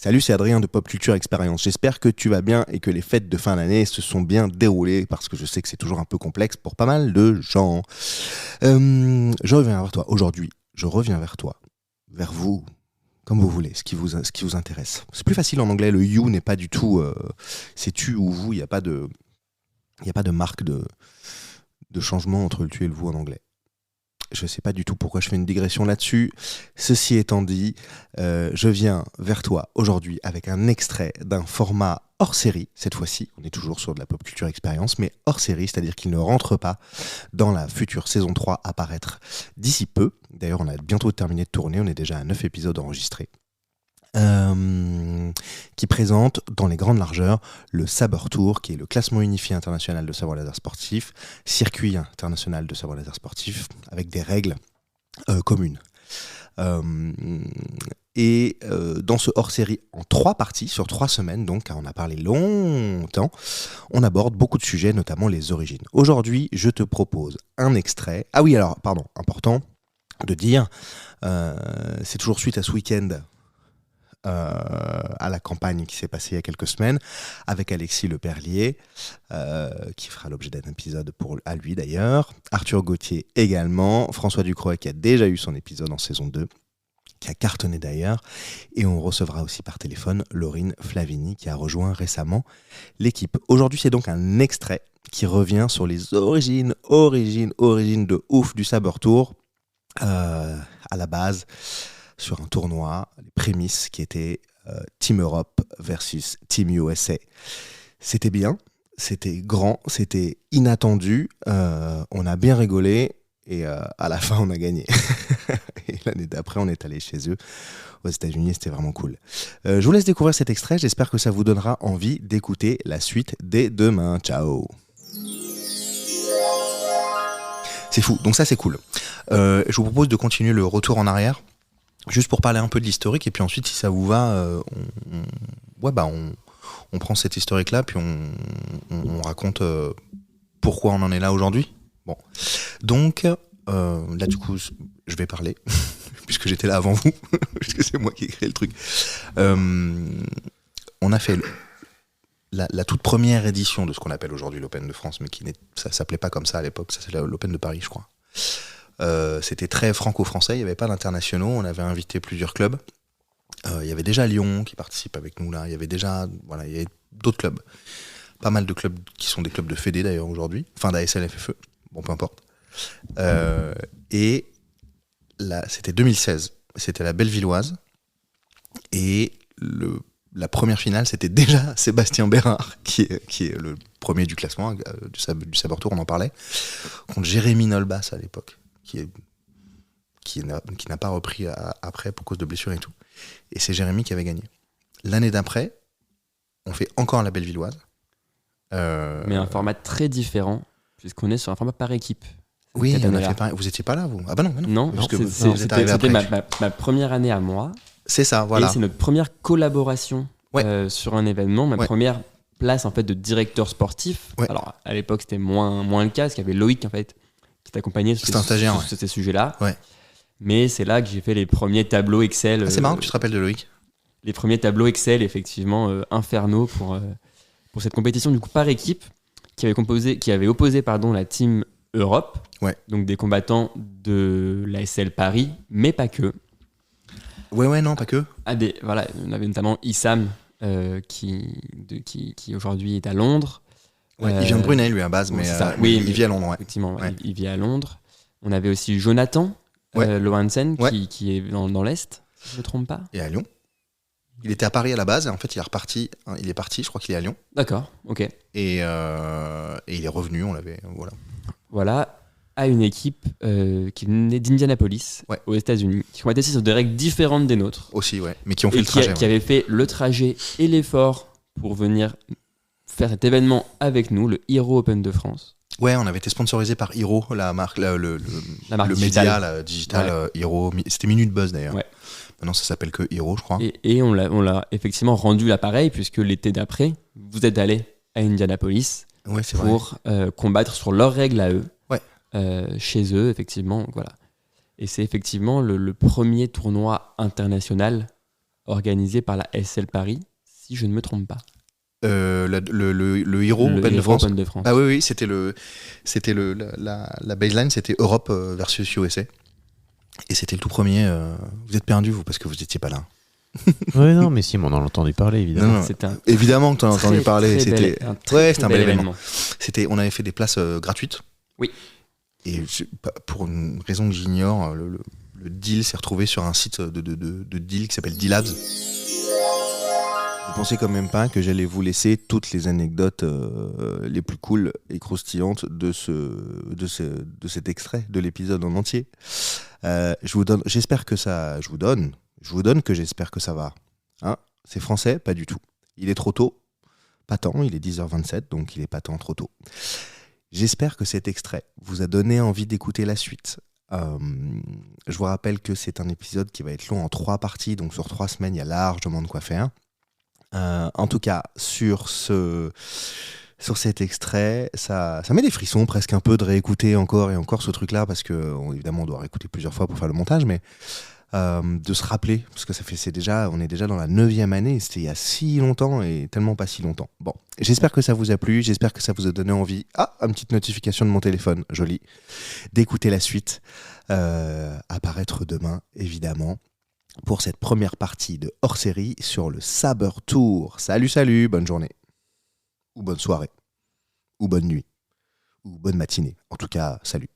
Salut, c'est Adrien de Pop Culture Expérience. J'espère que tu vas bien et que les fêtes de fin d'année se sont bien déroulées parce que je sais que c'est toujours un peu complexe pour pas mal de gens. Je reviens vers toi aujourd'hui. Je reviens vers toi, vers vous, comme vous voulez, ce qui vous intéresse. C'est plus facile en anglais. Le you n'est pas du tout. C'est tu ou vous. Il n'y a pas de marque de changement entre le tu et le vous en anglais. Je ne sais pas du tout pourquoi je fais une digression là-dessus. Ceci étant dit, je viens vers toi aujourd'hui avec un extrait d'un format hors série. Cette fois-ci, on est toujours sur de la pop culture expérience, mais hors série, c'est-à-dire qu'il ne rentre pas dans la future saison 3 à paraître d'ici peu. D'ailleurs, on a bientôt terminé de tourner, on est déjà à 9 épisodes enregistrés. Qui présente dans les grandes largeurs le Saber Tour, qui est le classement unifié international de sabre laser sportif, circuit international de sabre laser sportif, avec des règles communes. Dans ce hors-série en 3 parties, sur 3 semaines, donc, car on a parlé longtemps, on aborde beaucoup de sujets, notamment les origines. Aujourd'hui, je te propose un extrait. Ah oui, alors, pardon, important de dire, c'est toujours suite à ce week-end à la campagne qui s'est passée il y a quelques semaines avec Alexis Le Perlier qui fera l'objet d'un épisode à lui d'ailleurs, Arthur Gauthier également, François Ducroix qui a déjà eu son épisode en saison 2 qui a cartonné d'ailleurs, et on recevra aussi par téléphone Laurine Flavini qui a rejoint récemment l'équipe. Aujourd'hui c'est donc un extrait qui revient sur les origines de ouf du Saber Tour à la base sur un tournoi, les prémices qui étaient Team Europe versus Team USA. C'était bien, c'était grand, c'était inattendu, on a bien rigolé et à la fin on a gagné. Et l'année d'après on est allé chez eux aux États-Unis, c'était vraiment cool. Je vous laisse découvrir cet extrait, j'espère que ça vous donnera envie d'écouter la suite dès demain. Ciao. C'est fou, donc ça c'est cool. Je vous propose de continuer le retour en arrière. Juste pour parler un peu de l'historique, et puis ensuite, si ça vous va, on prend cet historique-là, puis on raconte pourquoi on en est là aujourd'hui. Bon, donc, là du coup, je vais parler, puisque j'étais là avant vous, puisque c'est moi qui ai créé le truc. On a fait la toute première édition de ce qu'on appelle aujourd'hui l'Open de France, mais ça s'appelait pas comme ça à l'époque, ça c'est l'Open de Paris, je crois. C'était très franco-français, il n'y avait pas d'internationaux, on avait invité plusieurs clubs. Il y avait déjà Lyon qui participe avec nous là, il y avait d'autres clubs. Pas mal de clubs qui sont des clubs de Fédé d'ailleurs aujourd'hui, enfin d'ASL FFE, bon peu importe. Et là, c'était 2016, c'était la Bellevilloise, et la première finale c'était déjà Sébastien Bérard, qui est le premier du classement du Saber Tour, on en parlait, contre Jérémy Nolbas à l'époque. Qui n'a pas repris après pour cause de blessures et tout. Et c'est Jérémy qui avait gagné. L'année d'après, on fait encore la Bellevilloise. Mais un format très différent, puisqu'on est sur un format par équipe. Oui, on a fait pareil. Vous étiez pas là, vous? Ah bah non. Non, parce que c'était ma première année à moi. C'est ça, voilà. Et c'est notre première collaboration sur un événement, ma première place en fait de directeur sportif. Ouais. Alors à l'époque c'était moins le cas, parce qu'il y avait Loïc en fait qui t'accompagnait sur ces sujets-là. Ouais. Mais c'est là que j'ai fait les premiers tableaux Excel. C'est marrant que tu te rappelles de Loïc. Les premiers tableaux Excel, effectivement, infernaux pour cette compétition du coup par équipe qui avait opposé la Team Europe, donc des combattants de l'ASL Paris, mais pas que. Non, pas que. On avait notamment Issam qui aujourd'hui est à Londres. Ouais, il vient de Brunei, lui, à base, mais il vit à Londres. Ouais. Effectivement, il vit à Londres. On avait aussi Jonathan Lohansen, qui est dans l'Est, si je ne me trompe pas. Et à Lyon. Il était à Paris à la base, et en fait, il est parti, je crois qu'il est à Lyon. D'accord, ok. Et il est revenu, on l'avait... Voilà, à une équipe qui venait d'Indianapolis, aux États-Unis, qui combattait sur des règles différentes des nôtres. Aussi, mais qui ont fait le trajet. Qui avaient fait le trajet et l'effort pour venir faire cet événement avec nous, le Hero Open de France. Ouais, on avait été sponsorisé par Hero, la marque, le média digital Hero. C'était Minute Buzz d'ailleurs. Ouais. Maintenant, ça s'appelle que Hero, je crois. Et on l'a effectivement rendu l'appareil, puisque l'été d'après, vous êtes allé à Indianapolis pour combattre sur leurs règles à eux, chez eux, effectivement. Voilà. Et c'est effectivement le premier tournoi international organisé par la SL Paris, si je ne me trompe pas. Le Hero Open de France. Ah oui, la baseline, c'était Europe versus USA. Et c'était le tout premier. Vous êtes perdu, vous, parce que vous n'étiez pas là. Oui, non, mais si, on en a entendu parler, évidemment. Non, évidemment que tu en as entendu parler. C'était un bel événement. On avait fait des places gratuites. Oui. Et pour une raison que j'ignore, le deal s'est retrouvé sur un site de deal qui s'appelle Dealabs. Vous pensez quand même pas que j'allais vous laisser toutes les anecdotes les plus cool et croustillantes de cet extrait de l'épisode en entier. Je vous donne que j'espère que ça va. Hein, c'est français, pas du tout. Il est trop tôt, pas tant, il est 10h27, donc il est pas tant trop tôt. J'espère que cet extrait vous a donné envie d'écouter la suite. Je vous rappelle que c'est un épisode qui va être long en 3 parties, donc sur 3 semaines, il y a largement de quoi faire. En tout cas, sur cet extrait, ça met des frissons presque un peu de réécouter encore et encore ce truc-là, parce que évidemment on doit réécouter plusieurs fois pour faire le montage, mais de se rappeler, parce que on est déjà dans la 9e année, c'était il y a si longtemps et tellement pas si longtemps. Bon, j'espère que ça vous a plu, j'espère que ça vous a donné envie, une petite notification de mon téléphone, joli, d'écouter la suite, apparaître demain, évidemment, pour cette première partie de hors-série sur le Saber Tour. Salut, bonne journée, ou bonne soirée, ou bonne nuit, ou bonne matinée, en tout cas, salut.